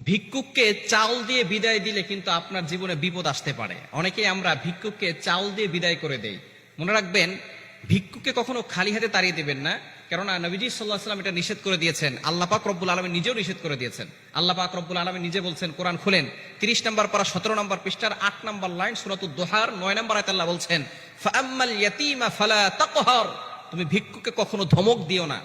ভিক্ষুককে চাল দিয়ে বিদায় দিলে কিন্তু আপনার জীবনে বিপদ আসতে পারে। অনেকেই আমরা ভিক্ষুককে চাল দিয়ে বিদায় করে দেই। মনে রাখবেন, ভিক্ষুককে কখনো খালি হাতে তাড়িয়ে দেবেন না, কেননা নবীজি সাল্লাল্লাহু আলাইহি ওয়াসাল্লাম এটা নিষেধ করে দিয়েছেন। আল্লাহ পাক রব্বুল আলামিন নিজেও নিষেধ করে দিয়েছেন। আল্লাহ পাক রব্বুল আলামিন নিজে বলছেন, কোরআন খুলেন 30 নম্বর পারা 17 নম্বর পৃষ্ঠার 8 নম্বর লাইন, সূরাতুদ দুহার 9 নম্বর আয়াতে আল্লাহ বলছেন, ফাআম্মাল ইয়াতীমা ফালা তাকহার, তুমি ভিক্ষুককে কখনো ধমক দিও না।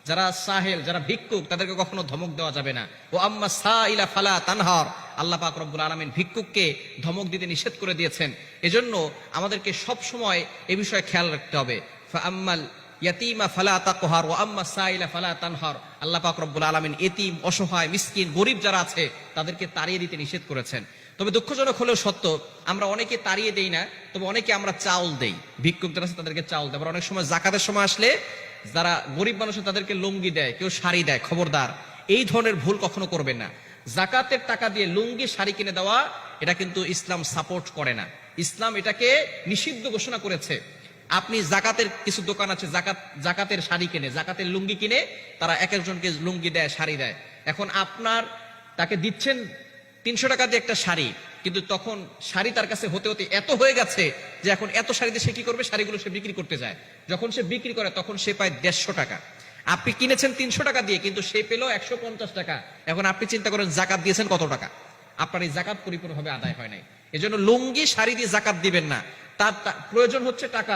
যারা সাহেল, যারা ভিক্ষুক, তাদেরকে কখনো ধমক দেওয়া যাবে না। ও আম্মা সাইলা ফালা তানহার, আল্লাহ পাক রব্বুল আলামিন ভিক্ষুককে ধমক দিতে নিষেধ করে দিয়েছেন। এজন্য আমাদেরকে সব সময় এই বিষয়ে খেয়াল রাখতে হবে। ফাআম্মাল ইয়াতীমা ফালা তাকহার ওয়া আম্মা সাইলা ফালা তানহার, আল্লাহ পাক রব্বুল আলামিন এতিম, অসহায়, মিসকিন, গরিব যারা আছে তাদেরকে তাড়িয়ে দিতে নিষেধ করেছেন। তবে দুঃখজনক হলেও সত্য, আমরা অনেকে তাড়িয়ে দেই না, তবে অনেকে আমরা চাউল দেই। ভিক্ষুক যারা আছে তাদেরকে চাউল দেয়। আবার অনেক সময় জাকাতের সময় আসলে যারা গরিব মানুষ তাদেরকে লুঙ্গি দেয়, কেউ শাড়ি দেয়। খবরদার, এই ধরনের ভুল কখনো করবেন না। জাকাতের টাকা দিয়ে লুঙ্গি, শাড়ি কিনে দেওয়া, এটা কিন্তু ইসলাম সাপোর্ট করে না। ইসলাম এটাকে নিষিদ্ধ ঘোষণা করেছে। আপনি জাকাতের কিছু দোকান আছে, জাকাতের শাড়ি কিনে, জাকাতের লুঙ্গি কিনে তারা এক একজনকে লুঙ্গি দেয়, শাড়ি দেয়। এখন আপনার তাকে দিচ্ছেন 300 টাকা দিয়ে একটা শাড়ি, কিন্তু তখন শাড়ি তার কাছে হতে হতে এত হয়ে গেছে যে এখন এত শাড়িতে সে কি করবে, শাড়িগুলো সে বিক্রি করতে যায়। যখন সে বিক্রি করে তখন সে পায় 150 টাকা। আপনি কিনেছেন 300 টাকা দিয়ে, কিন্তু সে পেল 150 টাকা। এখন আপনি চিন্তা করেন জাকাত দিয়েছেন কত টাকা। আপনার এই জাকাত পরিপূর্ণভাবে আদায় হয় নাই। এজন্য লুঙ্গি, শাড়ি দিয়ে জাকাত দিবেন না। তার প্রয়োজন হচ্ছে টাকা।